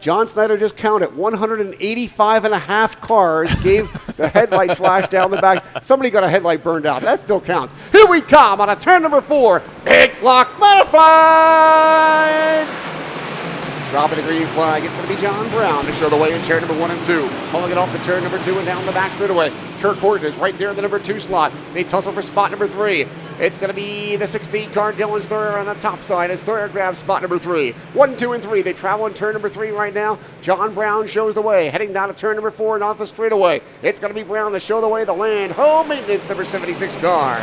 John Snyder just counted 185 and a half cars gave the headlight flash down the back. Somebody got a headlight burned out. That still counts. Here we come on a turn number 4. Big block modifieds. Dropping the green flag. It's going to be John Brown to show the way in turn number 1 and 2. Pulling it off the turn number 2 and down the back straightaway. Kirk Horton is right there in the number 2 slot. They tussle for spot number 3. It's going to be the 16 car, Dylan Stoyer on the top side, and Stoyer grabs spot number 3. 1, 2, and 3. They travel in turn number 3 right now. John Brown shows the way, heading down to turn number 4 and off the straightaway. It's going to be Brown to show the way, the land. Home maintenance, number 76 car.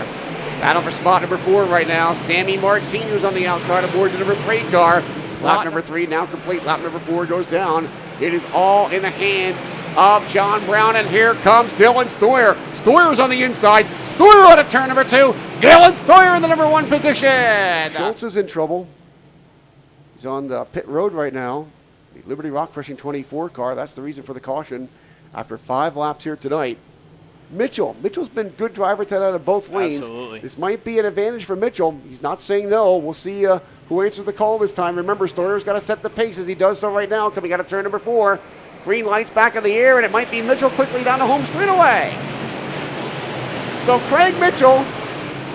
Battle for spot number 4 right now. Sammy March Sr.'s on the outside aboard the number 3 car. Lap number 3 now complete. Lap number 4 goes down. It is all in the hands of John Brown, and here comes Dylan Stoyer. Stoyer's on the inside. Stoyer out of turn number 2. Dylan Stoyer in the number 1 position. Schultz is in trouble. He's on the pit road right now. The Liberty Rock Crushing 24 car. That's the reason for the caution after 5 laps here tonight. Mitchell's been good driver to out of both lanes. Absolutely. This might be an advantage for Mitchell. He's not saying no. We'll see who answers the call this time. Remember, Stoyer's got to set the pace as he does so right now, coming out of turn number 4. Green lights back in the air, and it might be Mitchell quickly down the home straightaway. So Craig Mitchell,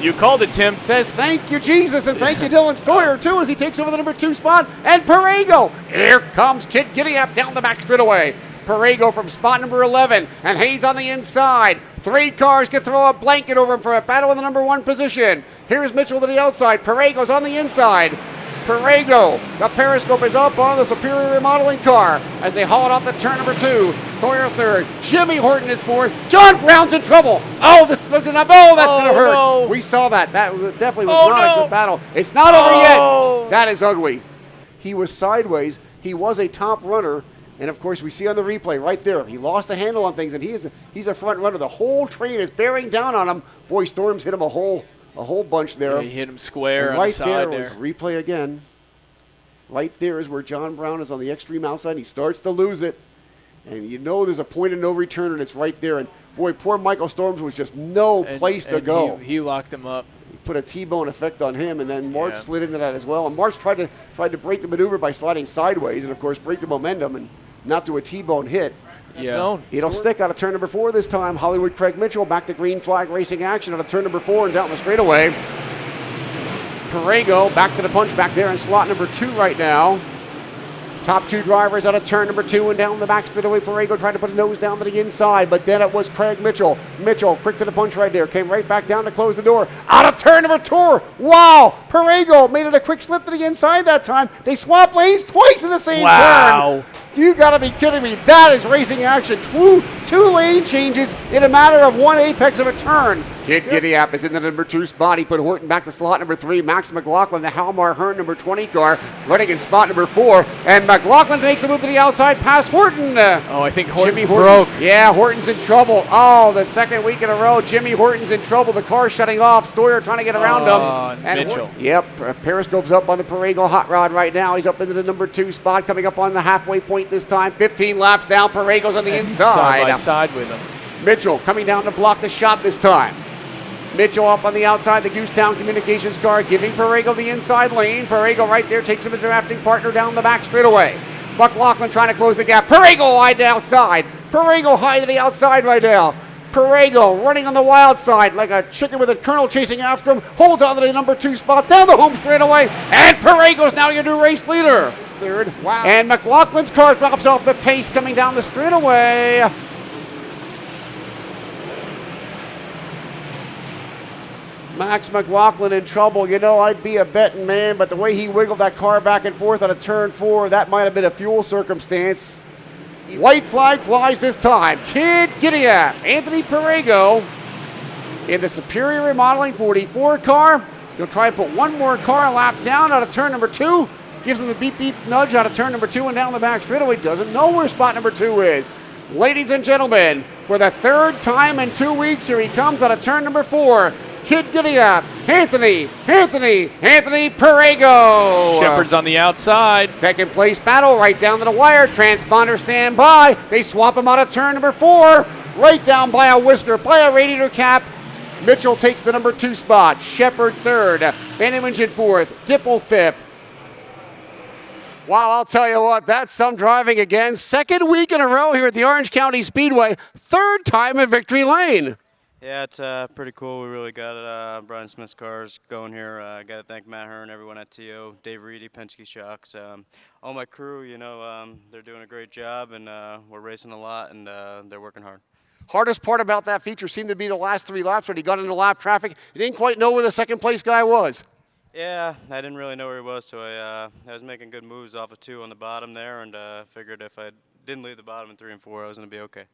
you called it, Tim, says thank you, Jesus, and thank you, Dylan Stoyer, too, as he takes over the number 2 spot. And Perrego, here comes Kid Giddeyap down the back straightaway. Perrego from spot number 11, and Hayes on the inside. 3 cars can throw a blanket over him for a battle in the number 1 position. Here's Mitchell to the outside. Perrego's on the inside. Perrego, the periscope is up on the Superior Remodeling car as they haul it off the turn number 2. Stoyer 3rd. Jimmy Horton is 4th. John Brown's in trouble. Oh, this is looking up. Oh, that's going to hurt. No. We saw that. That definitely was not a good battle. It's not over yet. That is ugly. He was sideways. He was a top runner. And, of course, we see on the replay right there, he lost a handle on things, and he's a front runner. The whole train is bearing down on him. Boy, Storms hit him a whole bunch there. Yeah, he hit him square and on right the side there. there. Was replay again. Right there is where John Brown is on the extreme outside. He starts to lose it. And you know there's a point of no return, and it's right there. And, boy, poor Michael Storms was just no place to go. He locked him up. He put a T-bone effect on him, and then March slid into that as well. And March tried to break the maneuver by sliding sideways and, of course, break the momentum and not do a T-bone hit. Yeah. It'll stick out of turn number 4 this time. Hollywood Craig Mitchell back to green flag racing action out of turn number 4 and down the straightaway. Perrego back to the punch back there in slot number 2 right now. Top 2 drivers out of turn number 2 and down the back straightaway. Perrego tried to put a nose down to the inside, but then it was Craig Mitchell. Mitchell, quick to the punch right there, came right back down to close the door. Out of turn number 2. Wow! Perrego made it a quick slip to the inside that time. They swapped lanes twice in the same turn. You gotta be kidding me. That is racing action. Two lane changes in a matter of 1 apex of a turn. Kid Giddeyap is in the number 2 spot. He put Horton back to slot number 3. Max McLaughlin, the Halmar Hearn number 20 car, running in spot number 4. And McLaughlin makes a move to the outside past Horton. I think Horton's Horton broke. Yeah, Horton's in trouble. Oh, the second week in a row, Jimmy Horton's in trouble. The car's shutting off. Stoyer trying to get around him. And Mitchell. Periscope's up on the Perrego hot rod right now. He's up into the number 2 spot, coming up on the halfway point this time. 15 laps down. Perrego's on the inside. Side by side with him. Mitchell coming down to block the shot this time. Mitchell up on the outside, the Goosetown Communications car, giving Perrego the inside lane. Perrego right there takes him as a drafting partner down the back straightaway. McLaughlin trying to close the gap. Perrego wide outside. Perrego high to the outside right now. Perrego running on the wild side like a chicken with a kernel chasing after him. Holds on to the number 2 spot down the home straightaway. And Perrego's now your new race leader. He's 3rd. Wow. And McLaughlin's car drops off the pace coming down the straightaway. Max McLaughlin in trouble. You know, I'd be a betting man, but the way he wiggled that car back and forth out of turn 4, that might have been a fuel circumstance. White flag flies this time. Kid Giddeyap, Anthony Perrego in the Superior Remodeling 44 car. He'll try and put one more car lap down out of turn number 2. Gives him the beep beep nudge out of turn number 2 and down the back straightaway. Doesn't know where spot number 2 is. Ladies and gentlemen, for the 3rd time in 2 weeks, here he comes out of turn number 4. Kid Giddeyap, Anthony Perrego. Shepard's on the outside. Second place battle right down to the wire. Transponder stand by. They swap him out of turn number 4. Right down by a whisker, by a radiator cap. Mitchell takes the number 2 spot. Shepard 3rd. Van Imingen 4th. Dipple 5th. Wow, I'll tell you what, that's some driving again. Second week in a row here at the Orange County Speedway. Third time in Victory Lane. Yeah, it's pretty cool. We really got Brian Smith's cars going here. I got to thank Matt Hearn, everyone at TO, Dave Reedy, Penske Shocks, all my crew. They're doing a great job, and we're racing a lot, and they're working hard. Hardest part about that feature seemed to be the last 3 laps when he got into lap traffic. He didn't quite know where the second place guy was. Yeah, I didn't really know where he was, so I was making good moves off of 2 on the bottom there, and figured if I didn't leave the bottom in 3 and 4, I was going to be okay.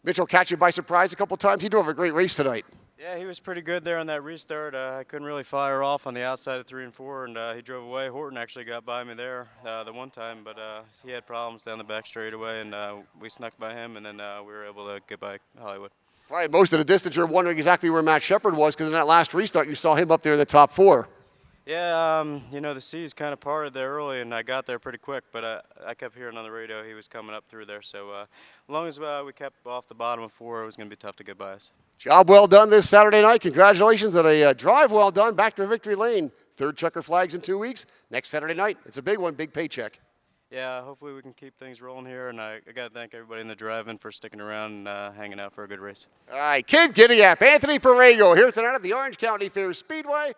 Mitchell catch you by surprise a couple times. He drove a great race tonight. Yeah, he was pretty good there on that restart. I couldn't really fire off on the outside of 3 and 4, and he drove away. Horton actually got by me there the one time, but he had problems down the back straightaway, and we snuck by him, and then we were able to get by Hollywood. Right, most of the distance you're wondering exactly where Matt Shepard was, because in that last restart you saw him up there in the top 4. Yeah, the C's kind of parted there early, and I got there pretty quick, but I kept hearing on the radio he was coming up through there. So as long as we kept off the bottom of 4, it was going to be tough to get by us. Job well done this Saturday night. Congratulations on a drive well done back to Victory Lane. 3rd checker flags in 2 weeks. Next Saturday night, it's a big one, big paycheck. Yeah, hopefully we can keep things rolling here, and I got to thank everybody in the drive-in for sticking around and hanging out for a good race. All right, Kid Giddy Up, Anthony Perrego here tonight at the Orange County Fair Speedway.